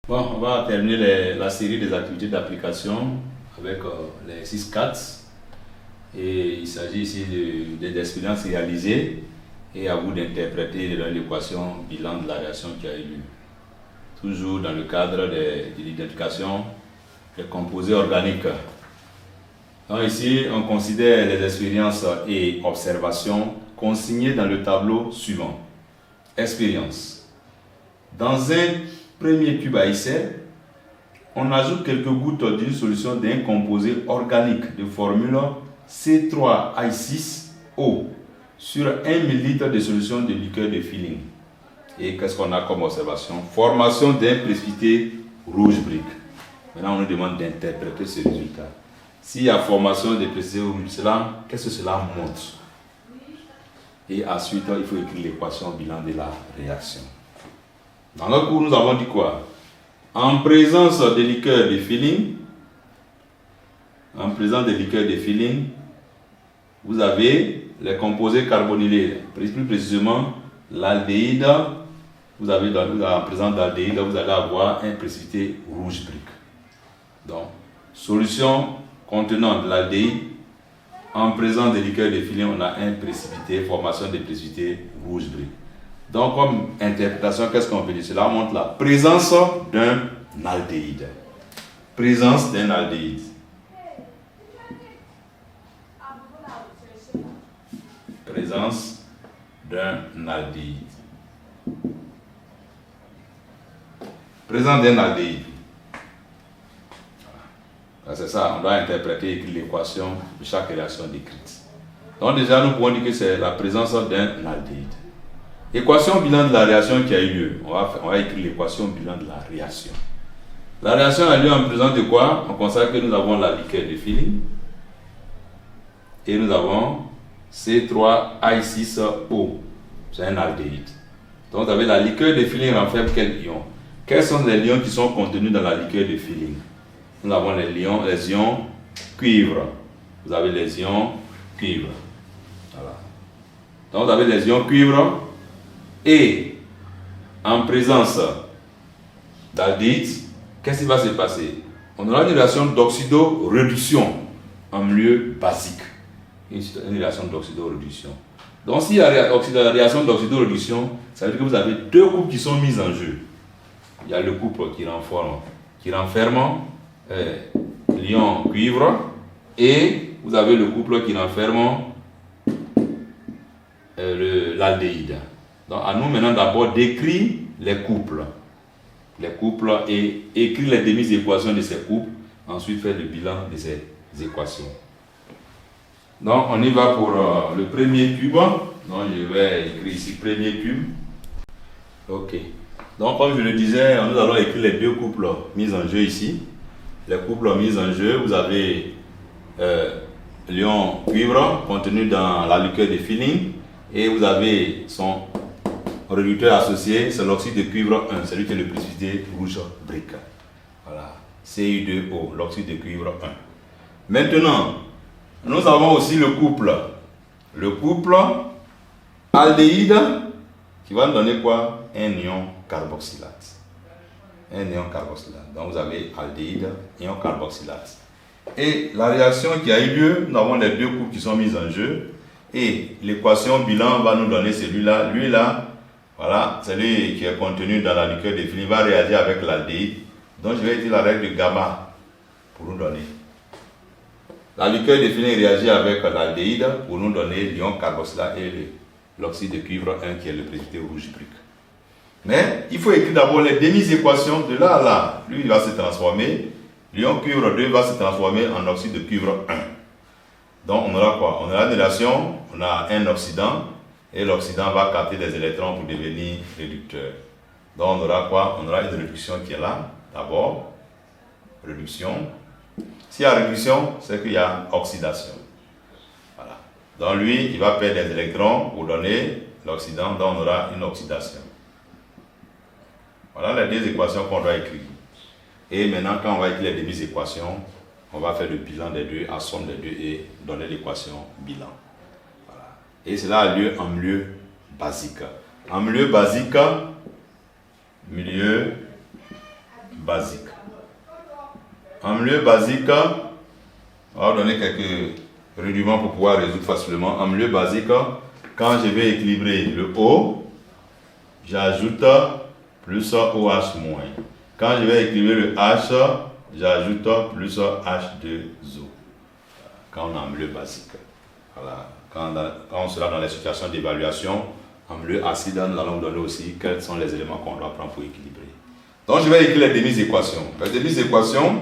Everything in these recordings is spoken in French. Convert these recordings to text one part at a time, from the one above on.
Bon, on va terminer la série des activités d'application avec les 6 4. Et il s'agit ici des expériences réalisées et à vous d'interpréter l'équation bilan de la réaction qui a eu lieu. Toujours dans le cadre de l'identification des composés organiques. Donc ici, on considère les expériences et observations consignées dans le tableau suivant. Expérience. Dans un premier cube à essai, on ajoute quelques gouttes d'une solution d'un composé organique de formule C3H6O sur 1 ml de solution de liqueur de filling. Et qu'est-ce qu'on a comme observation? Formation d'un précipité rouge brique. Maintenant, on nous demande d'interpréter ce résultat. S'il y a formation de précipité rouge, qu'est-ce que cela montre? Et ensuite, il faut écrire l'équation bilan de la réaction. Dans le cours, nous avons dit quoi? En présence de liqueurs de filling, vous avez les composés carbonylés, plus précisément l'aldéhyde. Vous avez en présence d'aldéhyde, vous allez avoir un précipité rouge brique. Donc, solution contenant de l'aldéhyde, en présence de liqueurs de filling, on a un précipité, formation de précipité rouge brique. Donc, comme interprétation, qu'est-ce qu'on peut dire? Cela montre la présence d'un aldéhyde. Présence d'un aldéhyde. Présence d'un aldéhyde. Présence d'un aldéhyde. C'est ça, on doit interpréter et écrire l'équation de chaque réaction décrite. Donc déjà, nous pouvons dire que c'est la présence d'un aldéhyde. Équation bilan de la réaction qui a eu lieu. On va écrire l'équation bilan de la réaction. La réaction a lieu en présence de quoi? On constate que nous avons la liqueur de filling et nous avons C3H6O. C'est un aldéhyde. Donc vous avez la liqueur de filling renferme quels ions? Quels sont les ions qui sont contenus dans la liqueur de filling? Nous avons les ions cuivre. Vous avez les ions cuivre. Voilà. Donc vous avez les ions cuivre. Et en présence d'aldéhyde, qu'est-ce qui va se passer? On aura une réaction d'oxydoréduction en milieu basique. Une réaction d'oxydoréduction. Donc, s'il y a réaction d'oxydoréduction, ça veut dire que vous avez deux couples qui sont mis en jeu. Il y a le couple qui renferme l'ion cuivre et vous avez le couple qui renferme l'aldéhyde. Donc, à nous maintenant d'abord d'écrire les couples et écrire les demi-équations de ces couples, ensuite faire le bilan de ces équations. Donc, on y va pour le premier cube. Donc, je vais écrire ici premier cube. Ok. Donc, comme je le disais, nous allons écrire les deux couples mis en jeu ici. Les couples mis en jeu, vous avez l'ion cuivre contenu dans la liqueur de filling et vous avez son réducteur associé, c'est l'oxyde de cuivre 1, celui qui est le précipité rouge brique. Voilà, Ci2O, l'oxyde de cuivre 1. Maintenant, nous avons aussi le couple aldéhyde qui va nous donner quoi? Un ion carboxylate. Donc vous avez aldéhyde, ion carboxylate. Et la réaction qui a eu lieu, nous avons les deux couples qui sont mis en jeu. Et l'équation bilan va nous donner celui-là. Lui-là, voilà, celui qui est contenu dans la liqueur de filling va réagir avec l'aldéhyde. Donc je vais utiliser la règle de gamma pour nous donner. La liqueur de filling réagit avec l'aldéhyde pour nous donner l'ion carboxylate et l'oxyde de cuivre 1 qui est le précipité rouge brique. Mais il faut écrire d'abord les demi-équations de là à là. Lui, il va se transformer. L'ion cuivre 2 va se transformer en oxyde de cuivre 1. Donc on aura quoi? On aura une relation, on a un oxydant. Et l'oxydant va capter des électrons pour devenir réducteur. Donc on aura quoi? On aura une réduction qui est là. D'abord, réduction. S'il y a réduction, c'est qu'il y a oxydation. Voilà. Donc lui, il va perdre des électrons pour donner l'oxydant, donc on aura une oxydation. Voilà les deux équations qu'on doit écrire. Et maintenant, quand on va écrire les demi-équations, on va faire le bilan des deux, la somme des deux et donner l'équation bilan. Et cela a lieu en milieu basique. En milieu basique, basique. En milieu basique, on va donner quelques rudiments pour pouvoir résoudre facilement. En milieu basique, quand je vais équilibrer le O, j'ajoute plus OH moins. Quand je vais équilibrer le H, j'ajoute plus H2O. Quand on est en milieu basique. Voilà. Quand on sera dans les situations d'évaluation, en milieu acide, nous allons donner aussi quels sont les éléments qu'on doit prendre pour équilibrer. Donc je vais écrire les demi-équations. Les demi-équations,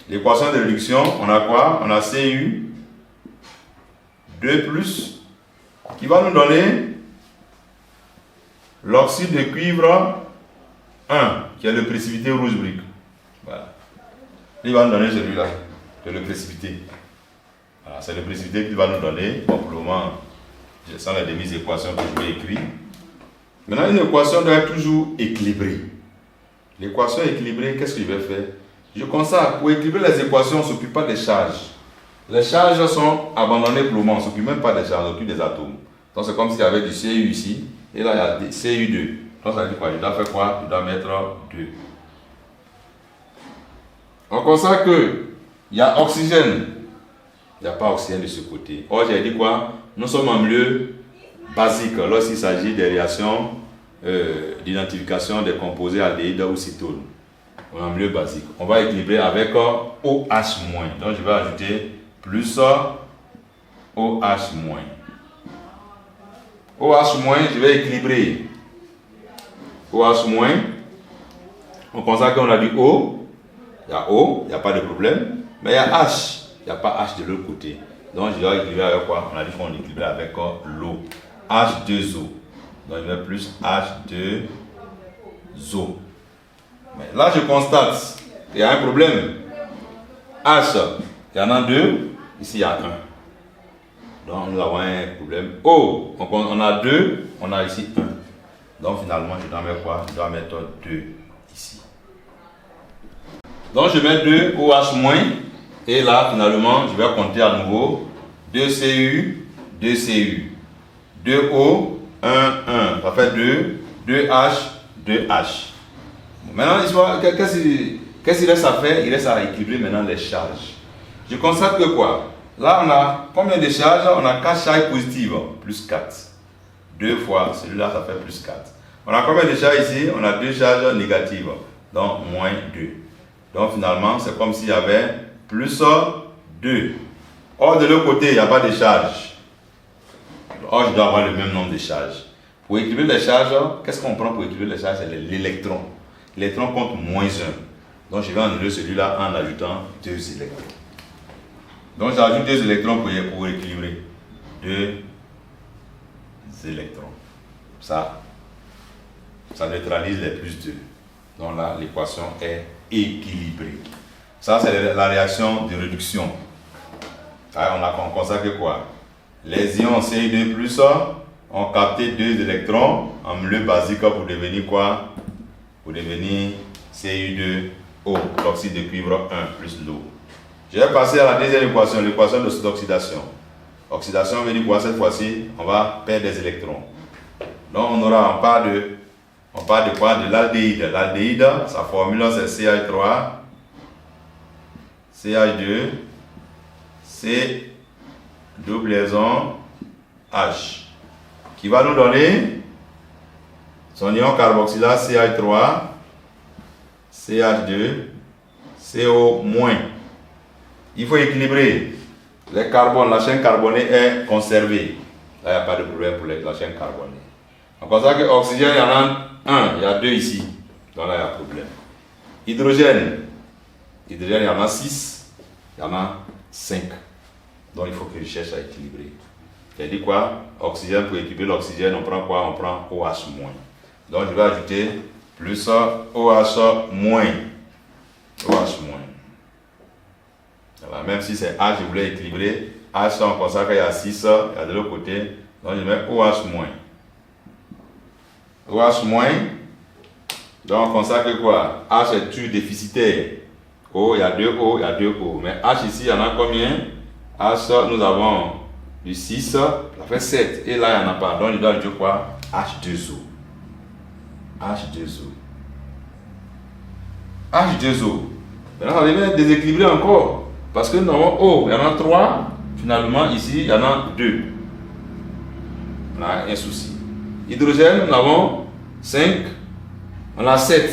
l'équation de réduction, on a quoi? On a Cu 2 plus, qui va nous donner l'oxyde de cuivre 1, qui est le précipité rouge brique. Voilà. Il va nous donner celui-là, de le précipité. Voilà, c'est le précipité qu'il va nous donner. Bon, pour le moment, je sens les demi-équations que je vais écrire. Maintenant, une équation doit être toujours équilibrée. L'équation équilibrée, qu'est-ce que je vais faire? Je constate, pour équilibrer les équations, on ne s'occupe pas des charges. Les charges sont abandonnées pour le moment, on ne s'occupe même pas des charges, on s'occupe des atomes. Donc c'est comme s'il y avait du Cu ici, et là il y a des Cu2. Donc ça veut dire quoi? Je dois faire quoi? Je dois mettre 2. On constate qu'il y a oxygène. Il n'y a pas oxygène de ce côté. Or, j'ai dit quoi? Nous sommes en milieu basique lorsqu'il s'agit des réactions d'identification des composés aldéhydes ou cétones. On est en milieu basique. On va équilibrer avec OH-. Donc, je vais ajouter plus OH-. OH-, je vais équilibrer. OH-, on constate qu'on a du O. Il y a O, il n'y a pas de problème. Mais il y a H. Il n'y a pas H de l'autre côté. Donc, je dois équilibrer avec quoi? On a dit qu'on équilibrait avec l'eau. H2O. Donc, je mets plus H2O. Mais là, je constate qu'il y a un problème. H, il y en a 2. Ici, il y a 1. Donc, nous avons un problème. O, on a 2. On a ici 1. Donc, finalement, je dois mettre quoi? Je dois mettre 2 ici. Donc, je mets 2 OH-. Et là, finalement, je vais compter à nouveau 2 Cu, 2 Cu, 2 O, 1, 1. Ça fait 2, 2 H, 2 H. Maintenant, qu'est-ce qu'il reste à faire? Il reste à équilibrer maintenant les charges. Je constate que quoi? Là, on a combien de charges? On a 4 charges positives, plus 4. 2 fois, celui-là, ça fait plus 4. On a combien de charges ici? On a 2 charges négatives, donc moins 2. Donc, finalement, c'est comme s'il y avait plus 2. Or, de l'autre côté, il n'y a pas de charge. Or, je dois avoir le même nombre de charges. Pour équilibrer les charges, qu'est-ce qu'on prend pour équilibrer les charges? C'est l'électron. L'électron compte moins 1. Donc, je vais annuler celui-là en ajoutant 2 électrons. Donc, j'ajoute 2 électrons pour équilibrer. 2 électrons. Ça neutralise les plus 2. Donc là, l'équation est équilibrée. Ça, c'est la réaction de réduction. Alors, on constate que quoi? Les ions Cu2+ ont capté 2 électrons en milieu basique pour devenir quoi? Pour devenir Cu2O, l'oxyde de cuivre 1 plus l'eau. Je vais passer à la deuxième équation, l'équation d'oxydation. Oxydation veut dire quoi? Cette fois-ci, on va perdre des électrons. Donc, on parle de quoi? De l'aldéhyde. L'aldéhyde, sa formule c'est CH3, CH2, C double liaison H, qui va nous donner son ion carboxylate CH3, CH2, CO-. Il faut équilibrer les carbones. La chaîne carbonée est conservée. Là, il n'y a pas de problème pour la chaîne carbonée. On constate que l'oxygène, il y en a 1, il y a 2 ici. Donc là, il y a un problème. Hydrogène, il y en a 6, il y en a 5. Donc il faut que je cherche à équilibrer. J'ai dit quoi? Oxygène, pour équilibrer l'oxygène, on prend quoi? On prend OH-. Donc je vais ajouter plus OH-. OH-. Voilà, même si c'est H, je voulais équilibrer. H, on constate qu'il y a 6, il y a de l'autre côté. Donc je mets OH-. OH-. Donc on constate que quoi? H est toujours déficitaire. O, il y a 2 O, il y a 2 O. Mais H ici, il y en a combien? H, nous avons du 6, ça fait 7. Et là, il n'y en a pas. Donc, il doit ajouter quoi? H2O. H2O. H2O. Maintenant, ça devient déséquilibré encore. Parce que nous avons O, il y en a 3. Finalement, ici, il y en a 2. On a un souci. Hydrogène, nous avons 5. On a 7.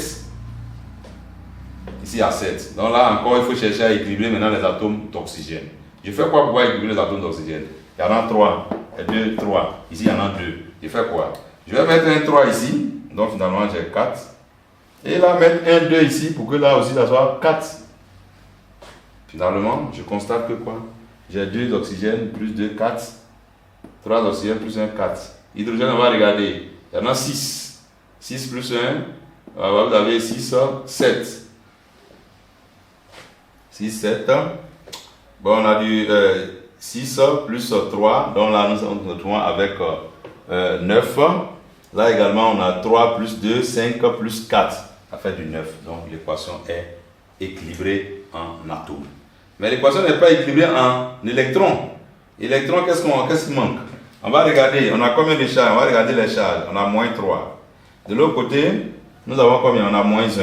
Ici, il y a 7. Donc là, encore, il faut chercher à équilibrer maintenant les atomes d'oxygène. Je fais quoi pour pouvoir équilibrer les atomes d'oxygène? Il y en a 3. Et 2, 3. Ici, il y en a 2. Je fais quoi? Je vais mettre un 3 ici. Donc finalement, j'ai 4. Et là, mettre un 2 ici pour que là aussi, ça soit 4. Finalement, je constate que quoi? J'ai 2 oxygènes plus 2, 4. 3 oxygènes plus 1, 4. Hydrogène, on va regarder. Il y en a 6. 6 plus 1. Vous avez 6, 7. 6, 7. Bon, on a du 6 plus 3. Donc là, nous nous retrouvons avec 9. Là également, on a 3 plus 2, 5 plus 4. Ça fait du 9. Donc l'équation est équilibrée en atomes. Mais l'équation n'est pas équilibrée en électrons. Électrons, qu'est-ce qui manque? On va regarder, on a combien de charges? On va regarder les charges. On a moins 3. De l'autre côté, nous avons combien? On a moins 1.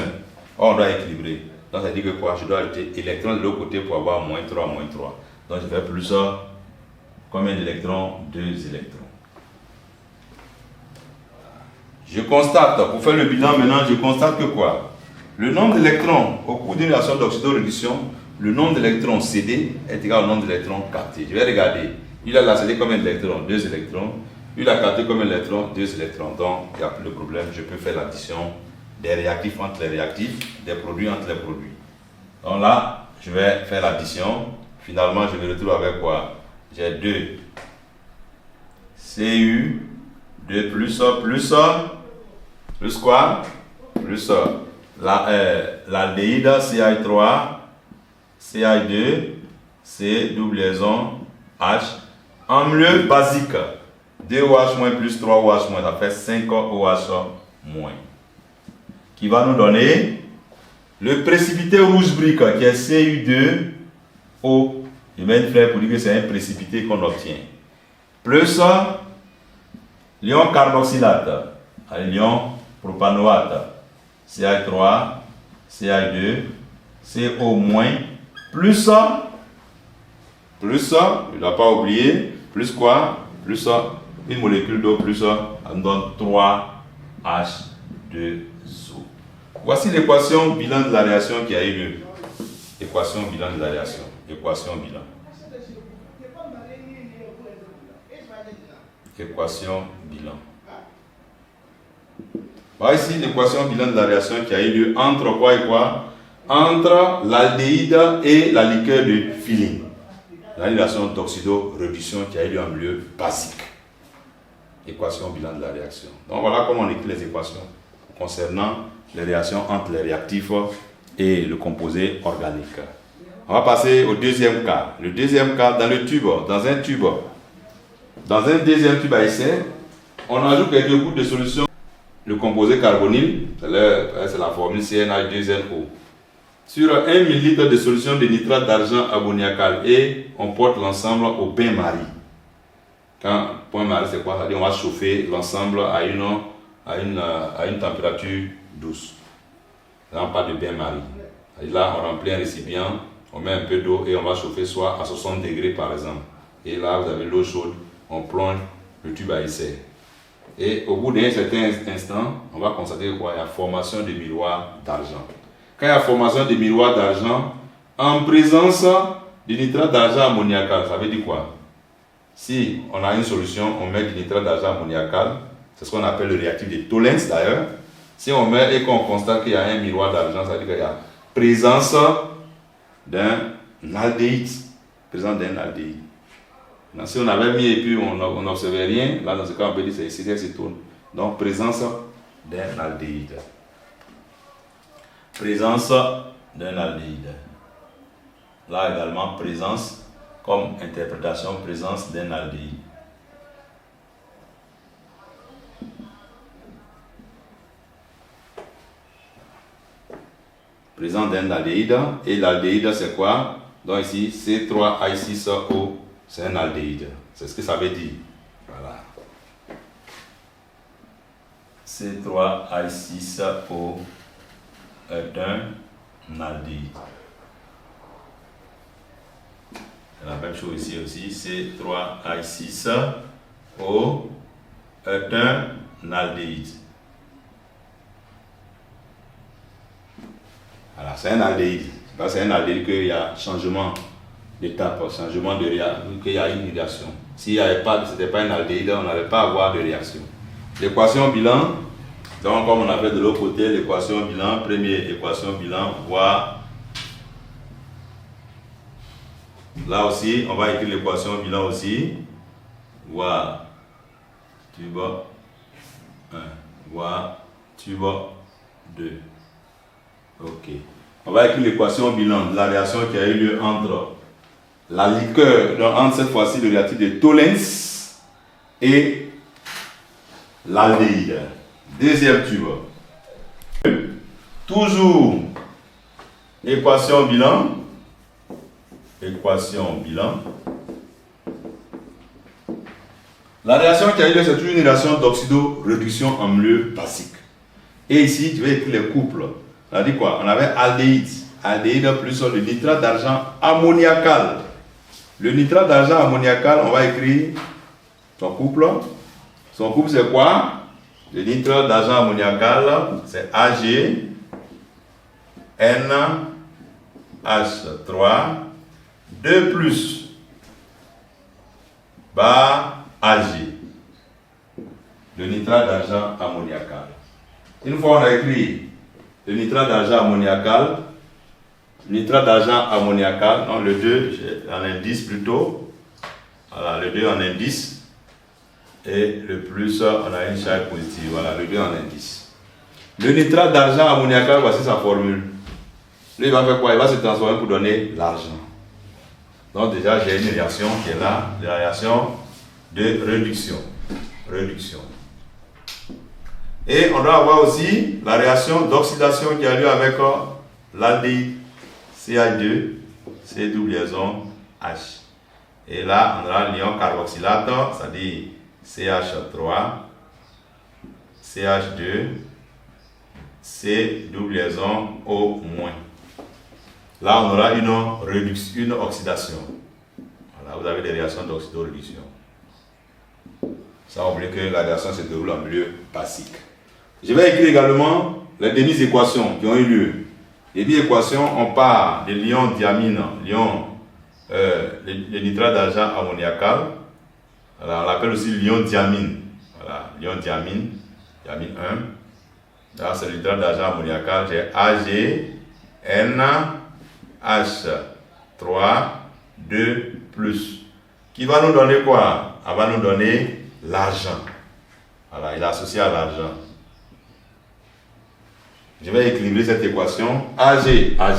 Or, on doit équilibrer. Donc ça dit que quoi? Je dois ajouter électrons de l'autre côté pour avoir moins 3, moins 3. Donc je fais plus combien d'électrons? 2 électrons. Je constate, pour faire le bilan maintenant, je constate que quoi? Le nombre d'électrons au cours d'une réaction d'oxydoréduction, le nombre d'électrons cédés est égal au nombre d'électrons captés. Je vais regarder. Il a cédé combien d'électrons? 2 électrons. Il a capté combien d'électrons? 2 électrons. Donc, il n'y a plus de problème. Je peux faire l'addition des réactifs entre les réactifs, des produits entre les produits. Donc là, je vais faire l'addition. Finalement, je me retrouve avec quoi? J'ai 2 Cu, 2 plus quoi? Plus l'aldéhyde CH3, CH2, C double liaison H. En milieu basique, 2OH moins plus 3OH moins, ça fait 5OH moins. Qui va nous donner le précipité rouge brique qui est Cu2O. Je mets une flèche pour dire que c'est un précipité qu'on obtient. Plus l'ion carboxylate, l'ion propanoate, CH3, CH2, CO-, plus, il ne doit pas oublier, plus quoi? Plus une molécule d'eau, plus on donne 3H2O. Voici l'équation bilan de la réaction qui a eu lieu. Équation bilan de la réaction. Équation bilan. Équation bilan. Voilà ici l'équation bilan de la réaction qui a eu lieu entre quoi et quoi? Entre l'aldéhyde et la liqueur de Feeling. La réaction d'oxydoréduction qui a eu lieu en milieu basique. Équation bilan de la réaction. Donc voilà comment on écrit les équations concernant les réactions entre les réactifs et le composé organique. On va passer au deuxième cas. Le deuxième cas, dans un deuxième tube à essai, on ajoute quelques gouttes de solution. Le composé carbonyle, c'est la formule CnH2nO. Sur 1 ml de solution de nitrate d'argent ammoniacal et on porte l'ensemble au bain-marie. Quand bain-marie c'est quoi? C'est-à-dire on va chauffer l'ensemble à une température douce. Là on parle de bain-marie. Là on remplit un récipient, on met un peu d'eau et on va chauffer soit à 60 degrés par exemple. Et là vous avez l'eau chaude, on plonge le tube à essai. Et au bout d'un certain instant, on va constater qu'il y a formation de miroirs d'argent. Quand il y a formation de miroirs d'argent, en présence de nitrate d'argent ammoniacal, ça veut dire quoi? Si on a une solution, on met du nitrate d'argent ammoniacal, c'est ce qu'on appelle le réactif de Tollens d'ailleurs. Si on met et qu'on constate qu'il y a un miroir d'argent, ça veut dire qu'il y a présence d'un aldéhyde. Présence d'un aldéhyde. Si on avait mis et puis on n'observait rien, là dans ce cas on peut dire que c'est cétone. Donc présence d'un aldéhyde. Présence d'un aldéhyde. Là également présence, comme interprétation, présence d'un aldéhyde. Présence d'un aldéhyde. Et l'aldéhyde c'est quoi? Donc ici C3H6O. C'est un aldéhyde. C'est ce que ça veut dire. Voilà. C3H6O est un aldéhyde. La même chose ici aussi, C3H6O est un aldéhyde. Voilà, c'est un aldéhyde. C'est un aldéhyde qu'il y a changement d'étape, changement de réaction, qu'il y a une réaction. S'il n'y avait pas, ce n'était pas un aldéhyde, on n'allait pas avoir de réaction. L'équation bilan, donc comme on avait de l'autre côté, l'équation bilan, première équation bilan, voire là aussi, on va écrire l'équation bilan aussi, voire tuba 1, voire tuba 2. Ok. On va écrire l'équation bilan de la réaction qui a eu lieu entre la liqueur, donc entre cette fois-ci le réactif de Tollens et l'aldéhyde. Deuxième tube. Toujours équation bilan. Équation bilan. La réaction qui a eu lieu, c'est toujours une réaction d'oxydo-réduction en milieu basique. Et ici, tu vas écrire les couples. Ça dit quoi? On avait aldéhyde. Aldéhyde plus le nitrate d'argent ammoniacal. Le nitrate d'argent ammoniacal, on va écrire son couple. Son couple, c'est quoi? Le nitrate d'argent ammoniacal, c'est Ag, NH3, 2 plus, bar Ag. Le nitrate d'argent ammoniacal. Une fois on a écrit le nitrate d'argent ammoniacal, non, le 2 en indice plutôt, voilà, le 2 en indice, et le plus, on a une charge positive, voilà, le 2 en indice. Le nitrate d'argent ammoniacal, voici sa formule. Lui, il va faire quoi? Il va se transformer pour donner l'argent. Donc déjà, j'ai une réaction qui est là, la réaction de réduction. Et on doit avoir aussi la réaction d'oxydation qui a lieu avec l'aldéhyde CH2, C double liaison H. Et là, on aura l'ion carboxylate, c'est-à-dire CH3, CH2, C double liaison O-. Là, on aura une oxydation. Voilà, vous avez des réactions d'oxydo-réduction. Ça, on oublie que la réaction se déroule en milieu basique. Je vais écrire également les demi-équations qui ont eu lieu. Les demi-équations, on part de l'ion diamine, le nitrate d'argent ammoniacal. Alors, on l'appelle aussi l'ion diamine. Voilà, l'ion diamine 1. Là, c'est le nitrate d'argent ammoniacal. J'ai AgNH3, 2 plus. Qui va nous donner quoi? Elle va nous donner l'argent. Voilà, il est associé à l'argent. Je vais équilibrer cette équation. Ag, il n'y a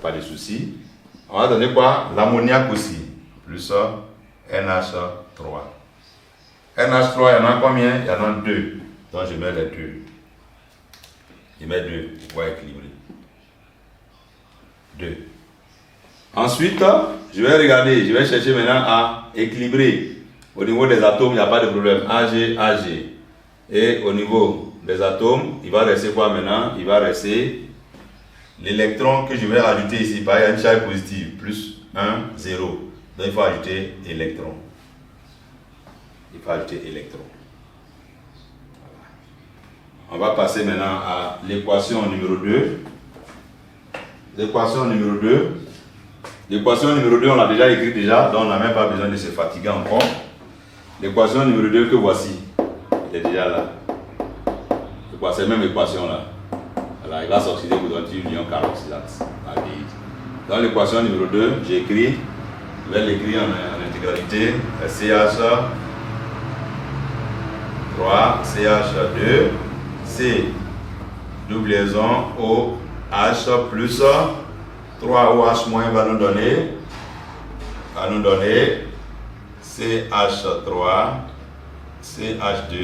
pas de souci. On va donner quoi? L'ammoniac aussi. Plus NH3. NH3, il y en a combien? Il y en a 2. Donc je mets les 2. Je mets 2 pour pouvoir équilibrer. 2. Ensuite, je vais regarder, je vais chercher maintenant à équilibrer. Au niveau des atomes, il n'y a pas de problème. Ag. Et au niveau des atomes, il va rester quoi maintenant? Il va rester l'électron que je vais ajouter ici. Par exemple, une charge positive, plus 1, 0. Donc il faut ajouter électron. Voilà. On va passer maintenant à l'équation numéro 2. L'équation numéro 2, on l'a déjà écrit déjà, donc on n'a même pas besoin de se fatiguer encore. L'équation numéro 2 que voici, elle est déjà là. C'est la même équation là. Voilà, il va s'oxyder pour donner l'ion carboxylate. Dans l'équation numéro 2, j'écris, je vais l'écrire en intégralité, CH3, CH2, C double liaison OH plus 3OH moins va nous donner CH3, CH2,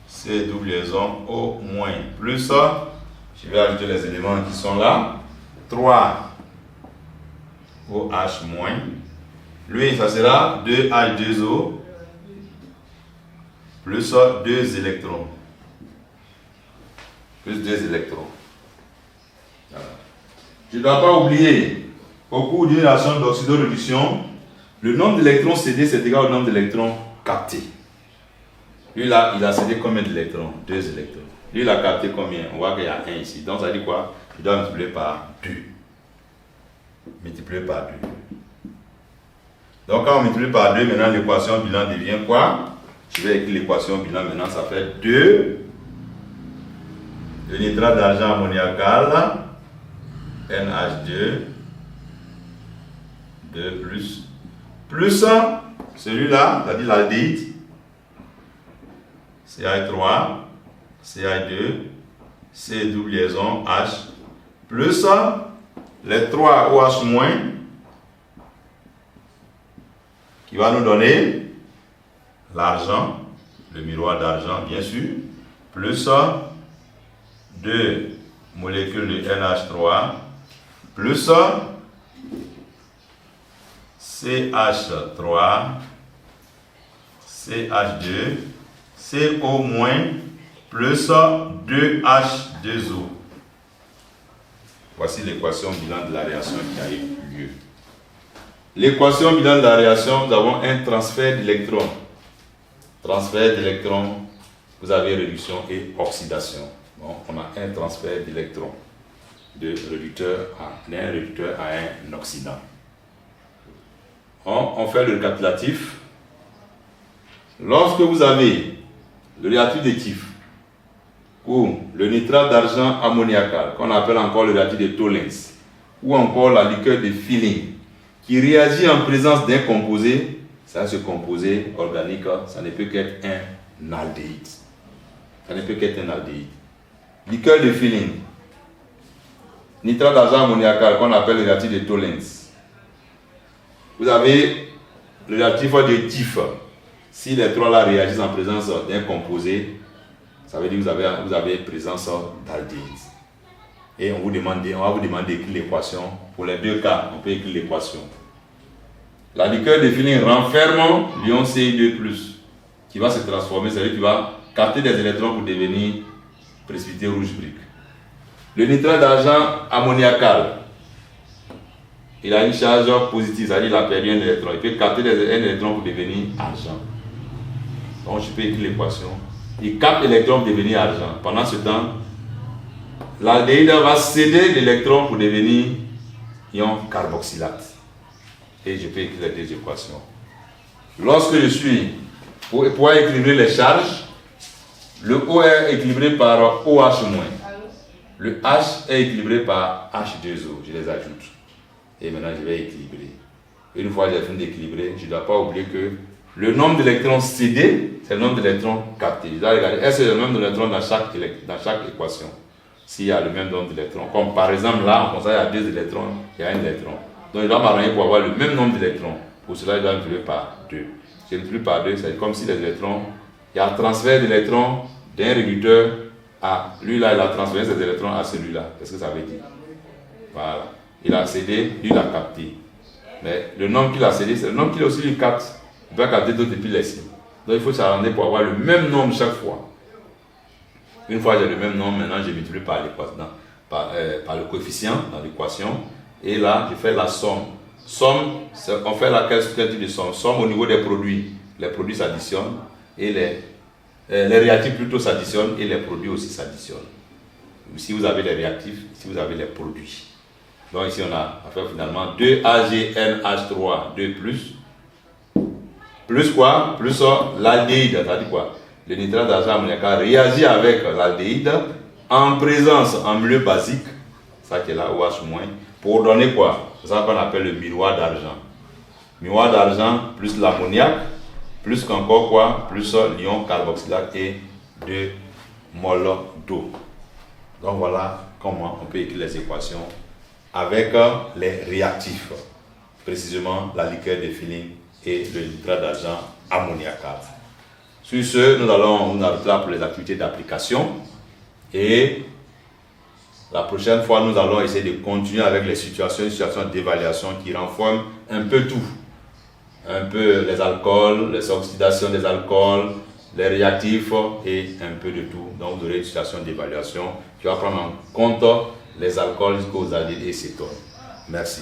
C double liaison O moins plus, je vais ajouter les éléments qui sont là, 3 OH moins, lui ça sera 2H2O plus 2 électrons. Voilà. je ne dois pas oublier, au cours d'une réaction d'oxydoréduction, le nombre d'électrons cédés c'est égal au nombre d'électrons captés. Lui là, il a cédé combien d'électrons? 2 électrons. Lui il a capté combien? On voit qu'il y a 1 ici. Donc ça dit quoi? Je dois multiplier par 2. Multiplier par 2. Donc quand on multiplie par 2, maintenant l'équation bilan devient quoi? Je vais écrire l'équation bilan maintenant, ça fait 2. Le nitrate d'argent ammoniacal, NH2, 2 plus celui-là, c'est-à-dire l'aldéhyde, CH3, CH2, C double liaison H, plus les 3 OH-, qui va nous donner l'argent, le miroir d'argent bien sûr, plus 2 molécules de NH3, plus CH3, CH2, CO-, plus 2H2O. Voici l'équation bilan de la réaction qui a eu lieu. L'équation bilan de la réaction, nous avons un transfert d'électrons. Transfert d'électrons, vous avez réduction et oxydation. Donc, on a un transfert d'électrons d'un réducteur à un oxydant. On fait le récapitulatif. Lorsque vous avez le réactif de Tiff ou le nitrate d'argent ammoniacal, qu'on appelle encore le réactif de Tollens, ou encore la liqueur de Feeling, qui réagit en présence d'un composé, ça ce composé organique, ça ne peut qu'être un aldéhyde. Ça ne peut qu'être un aldéhyde. Liqueur de Feeling, nitrate d'argent ammoniacal, qu'on appelle le réactif de Tollens. Vous avez le réactif de Tiff. Si les trois là réagissent en présence d'un composé, ça veut dire que vous avez présence d'aldéhyde. Et on va vous demander d'écrire l'équation. Pour les deux cas, on peut écrire l'équation. La liqueur de Feeling renferme l'ion Ci2+, qui va se transformer, c'est-à-dire qu'il va capter des électrons pour devenir précipité rouge brique. Le nitrate d'argent ammoniacal, il a une charge positive, c'est-à-dire qu'il a perdu un électron. Il peut capter un électron pour devenir argent. Donc je peux écrire l'équation. Il capte l'électron pour devenir argent. Pendant ce temps, l'aldéhyde va céder l'électron pour devenir ion carboxylate. Et je peux écrire les deux équations. Lorsque je suis, pour équilibrer les charges, le O est équilibré par OH-. Le H est équilibré par H2O. Je les ajoute. Et maintenant, je vais équilibrer. Une fois que j'ai fini d'équilibrer, je ne dois pas oublier que le nombre d'électrons cédés, c'est le nombre d'électrons captés. Je dois regarder, est-ce que c'est le nombre d'électrons dans chaque équation? S'il y a le même nombre d'électrons. Comme par exemple là, on constate qu'il y a 2 électrons, il y a 1 électron. Donc il doit m'arranger pour avoir le même nombre d'électrons. Pour cela, il doit multiplier par 2. Si je multiplie par 2, c'est comme si les électrons, il y a un transfert d'électrons d'un réducteur à lui là, il a transféré ces électrons à celui-là. Qu'est-ce que ça veut dire? Voilà. Il a cédé, lui il a capté. Mais le nombre qu'il a cédé, c'est le nombre qu'il aussi lui capte. Il va capter d'autres depuis les signes. Donc il faut s'arranger pour avoir le même nombre chaque fois. Une fois que j'ai le même nombre, maintenant je multiplie par le coefficient dans l'équation. Et là, je fais la somme. Somme, on fait quel type de somme? Somme au niveau des produits. Les produits s'additionnent et les réactifs plutôt s'additionnent et les produits aussi s'additionnent. Ici vous avez les réactifs, ici vous avez les produits. Donc ici on a fait finalement 2AgNH3, 2 plus quoi? Plus l'aldéhyde, c'est-à-dire quoi? Le nitrate d'argent ammoniacal réagit avec l'aldéhyde en présence en milieu basique, ça qui est là OH-, pour donner quoi? C'est ça qu'on appelle le miroir d'argent. Miroir d'argent plus l'ammoniac, plus qu'encore quoi? Plus l'ion carboxylate et 2 moles d'eau. Donc voilà comment on peut écrire les équations avec les réactifs, précisément la liqueur de Feeling et le nitrate d'argent ammoniacal. Sur ce, nous allons arrêter là pour les activités d'application et la prochaine fois, nous allons essayer de continuer avec les situations d'évaluation qui renferment un peu tout. Un peu les alcools, les oxydations des alcools, les réactifs et un peu de tout. Donc vous aurez une situation d'évaluation qui va prendre en compte les alcools jusqu'aux aldéhydes et cétones. Merci.